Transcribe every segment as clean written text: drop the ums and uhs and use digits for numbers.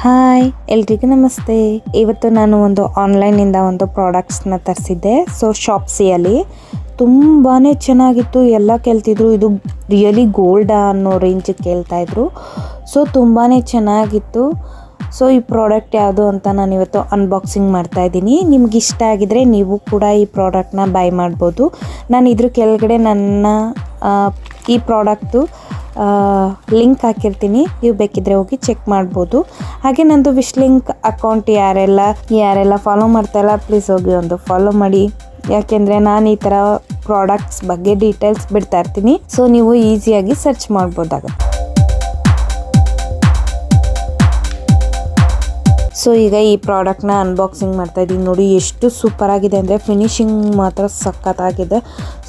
Hi ಎಲ್ರಿಗೂ ನಮಸ್ತೆ. ಇವತ್ತು ನಾನು ಒಂದು ಆನ್ಲೈನಿಂದ ಒಂದು ಪ್ರಾಡಕ್ಟ್ಸ್ನ ತರಿಸಿದ್ದೆ. ಸೊ ಶಾಪ್ಸಿಯಲ್ಲಿ ತುಂಬಾ ಚೆನ್ನಾಗಿತ್ತು. ಎಲ್ಲ ಕೇಳ್ತಿದ್ರು ಇದು ರಿಯಲಿ ಗೋಲ್ಡಾ ಅನ್ನೋ ರೇಂಜಿಗೆ ಕೇಳ್ತಾಯಿದ್ರು. ಸೊ ತುಂಬಾ ಚೆನ್ನಾಗಿತ್ತು. ಸೊ ಈ ಪ್ರಾಡಕ್ಟ್ ಯಾವುದು ಅಂತ ನಾನು ಇವತ್ತು ಅನ್ಬಾಕ್ಸಿಂಗ್ ಮಾಡ್ತಾಯಿದ್ದೀನಿ. ನಿಮ್ಗೆ ಇಷ್ಟ ಆಗಿದರೆ ನೀವು ಕೂಡ ಈ ಪ್ರಾಡಕ್ಟ್ನ ಬೈ ಮಾಡ್ಬೋದು. ನಾನು ಇದ್ರ ಕೆಳಗಡೆ ನನ್ನ ಈ ಪ್ರಾಡಕ್ಟು ಲಿಂಕ್ ಹಾಕಿರ್ತೀನಿ, ನೀವು ಬೇಕಿದ್ರೆ ಹೋಗಿ ಚೆಕ್ ಮಾಡ್ಬೋದು. ಹಾಗೆ ನಂದು ವಿಶ್ ಲಿಂಕ್ ಅಕೌಂಟ್ ಯಾರೆಲ್ಲ ಫಾಲೋ ಮಾಡ್ತಾಯಿಲ್ಲ ಪ್ಲೀಸ್ ಹೋಗಿ ಒಂದು ಫಾಲೋ ಮಾಡಿ. ಯಾಕೆಂದರೆ ನಾನು ಈ ಥರ ಪ್ರಾಡಕ್ಟ್ಸ್ ಬಗ್ಗೆ ಡೀಟೇಲ್ಸ್ ಬಿಡ್ತಾ ಇರ್ತೀನಿ. ಸೊ ನೀವು ಈಸಿಯಾಗಿ ಸರ್ಚ್ ಮಾಡ್ಬೋದಾಗುತ್ತೆ. ಸೊ ಈಗ ಈ ಪ್ರಾಡಕ್ಟ್ನ ಅನ್ಬಾಕ್ಸಿಂಗ್ ಮಾಡ್ತಾಯಿದ್ದೀನಿ. ನೋಡಿ ಎಷ್ಟು ಸೂಪರಾಗಿದೆ ಅಂದರೆ ಫಿನಿಶಿಂಗ್ ಮಾತ್ರ ಸಖತ್ತಾಗಿದೆ.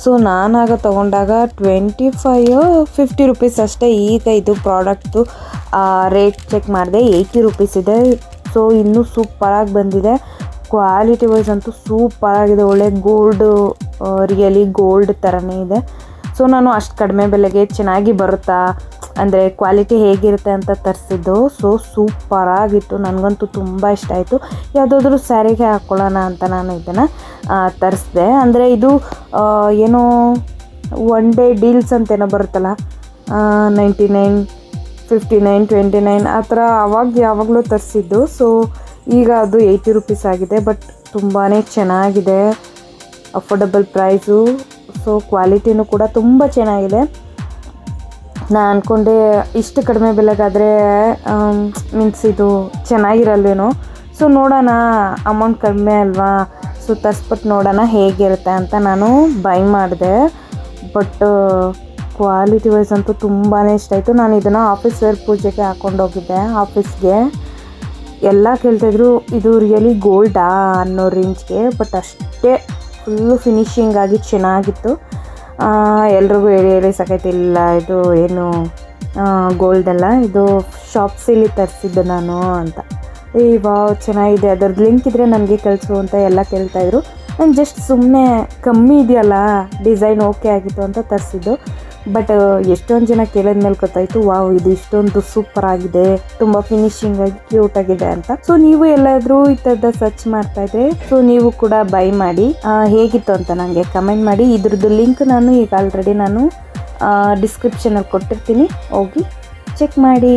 ಸೊ ನಾನಾಗ ತೊಗೊಂಡಾಗ 25-50 ರುಪೀಸ್ ಅಷ್ಟೇ. ಈಗ ಇದು ಪ್ರಾಡಕ್ಟ್ದು ರೇಟ್ ಚೆಕ್ ಮಾಡಿದೆ, 80 ರುಪೀಸ್ ಇದೆ. ಸೊ ಇನ್ನೂ ಸೂಪರಾಗಿ ಬಂದಿದೆ. ಕ್ವಾಲಿಟಿ ವೈಸ್ ಅಂತೂ ಸೂಪರಾಗಿದೆ. ಒಳ್ಳೆ ಗೋಲ್ಡು, ರಿಯಲಿ ಗೋಲ್ಡ್ ಥರನೇ ಇದೆ. ಸೊ ನಾನು ಅಷ್ಟು ಕಡಿಮೆ ಬೆಲೆಗೆ ಚೆನ್ನಾಗಿ ಬರುತ್ತಾ, ಅಂದರೆ ಕ್ವಾಲಿಟಿ ಹೇಗಿರುತ್ತೆ ಅಂತ ತರಿಸಿದ್ದು. ಸೊ ಸೂಪರಾಗಿತ್ತು, ನನಗಂತೂ ತುಂಬ ಇಷ್ಟ ಆಯಿತು. ಯಾವುದಾದ್ರೂ ಸ್ಯಾರಿಗೆ ಹಾಕ್ಕೊಳ್ಳೋಣ ಅಂತ ನಾನು ಇದನ್ನು ತರಿಸಿದೆ. ಅಂದರೆ ಇದು ಏನೋ ಒನ್ ಡೇ ಡೀಲ್ಸ್ ಅಂತೇನೋ ಬರುತ್ತಲ್ಲ, 99, 59, 29 ಆ ಥರ ಯಾವಾಗಲೂ ತರಿಸಿದ್ದು. ಸೊ ಈಗ ಅದು 80 ರುಪೀಸ್ ಆಗಿದೆ. ಬಟ್ ತುಂಬಾ ಚೆನ್ನಾಗಿದೆ, ಅಫೋರ್ಡಬಲ್ ಪ್ರೈಸು. ಸೊ ಕ್ವಾಲಿಟಿನೂ ಕೂಡ ತುಂಬ ಚೆನ್ನಾಗಿದೆ. ನಾನು ಅಂದ್ಕೊಂಡೆ ಇಷ್ಟು ಕಡಿಮೆ ಬೆಲೆಗಾದರೆ ಮೀನ್ಸ್ ಇದು ಚೆನ್ನಾಗಿರಲ್ವೇನೋ. ಸೊ ನೋಡೋಣ, ಅಮೌಂಟ್ ಕಡಿಮೆ ಅಲ್ವಾ, ಸೊ ತರಿಸ್ಬಿಟ್ಟು ನೋಡೋಣ ಹೇಗಿರುತ್ತೆ ಅಂತ ನಾನು ಬೈ ಮಾಡಿದೆ. ಬಟ್ ಕ್ವಾಲಿಟಿ ವೈಸ್ ಅಂತೂ ತುಂಬಾ ಇಷ್ಟ ಆಯಿತು. ನಾನು ಇದನ್ನು ಆಫೀಸ್ ವೇರ್ ಪೂಜೆಗೆ ಹಾಕ್ಕೊಂಡೋಗಿದ್ದೆ ಆಫೀಸ್ಗೆ. ಎಲ್ಲ ಕೇಳ್ತಾಯಿದ್ರು ಇದು ರಿಯಲಿ ಗೋಲ್ಡಾ ಅನ್ನೋ ರೇಂಜ್ಗೆ. ಬಟ್ ಅಷ್ಟೇ ಫುಲ್ಲು ಫಿನಿಶಿಂಗ್ ಆಗಿ ಚೆನ್ನಾಗಿತ್ತು. ಎಲ್ರಿಗೂ ಹೇಳಿ ಸಾಕೈತಿಲ್ಲ, ಇದು ಏನು ಗೋಲ್ಡಲ್ಲ, ಇದು ಶಾಪ್ಸಿಲಿ ತರಿಸಿದ್ದು ನಾನು ಅಂತ. ವಾವ್ ಚೆನ್ನಾಗಿದೆ, ಅದರದ್ದು ಲಿಂಕ್ ಇದ್ದರೆ ನನಗೆ ಕಳಿಸು ಅಂತ ಎಲ್ಲ ಕೇಳ್ತಾಯಿದ್ರು. ನಾನು ಜಸ್ಟ್ ಸುಮ್ಮನೆ ಕಮ್ಮಿ ಇದೆಯಲ್ಲ ಡಿಸೈನ್ ಓಕೆ ಆಗಿತ್ತು ಅಂತ ತರಿಸಿದ್ದು. ಬಟ್ ಎಷ್ಟೊಂದು ಜನ ಕೇಳಿದ್ಮೇಲೆ ಗೊತ್ತಾಯಿತು, ವಾವ್ ಇದು ಇಷ್ಟೊಂದು ಸೂಪರ್ ಆಗಿದೆ, ತುಂಬ ಫಿನಿಶಿಂಗ್ ಆಗಿ ಕ್ಯೂಟ್ ಆಗಿದೆ ಅಂತ. ಸೊ ನೀವು ಎಲ್ಲಾದರೂ ಈ ಥರದ ಸರ್ಚ್ ಮಾಡ್ತಾಯಿದ್ರೆ ಸೊ ನೀವು ಕೂಡ ಬೈ ಮಾಡಿ. ಹೇಗಿತ್ತು ಅಂತ ನನಗೆ ಕಮೆಂಟ್ ಮಾಡಿ. ಇದ್ರದ್ದು ಲಿಂಕ್ ನಾನು ಈಗ ಆಲ್ರೆಡಿ ನಾನು ಡಿಸ್ಕ್ರಿಪ್ಷನಲ್ಲಿ ಕೊಟ್ಟಿರ್ತೀನಿ, ಹೋಗಿ ಚೆಕ್ ಮಾಡಿ.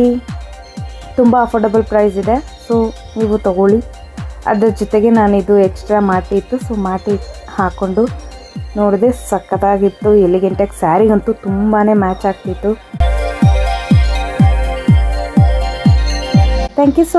ತುಂಬ ಅಫೋರ್ಡಬಲ್ ಪ್ರೈಸ್ ಇದೆ. ಸೊ ನೀವು ತಗೊಳ್ಳಿ. ಅದ್ರ ಜೊತೆಗೆ ನಾನಿದು ಎಕ್ಸ್ಟ್ರಾ ಮಾಟಿ ಇತ್ತು, ಸೊ ಮಾಟಿ ಹಾಕ್ಕೊಂಡು ನೋಡಿದೆ, ಸಖತ್ತಾಗಿತ್ತು. ಎಲಿಗೆಂಟಾಗಿ ಸ್ಯಾರಿಗಂತೂ ತುಂಬಾ ಮ್ಯಾಚ್ ಆಗ್ತಿತ್ತು. Thank you so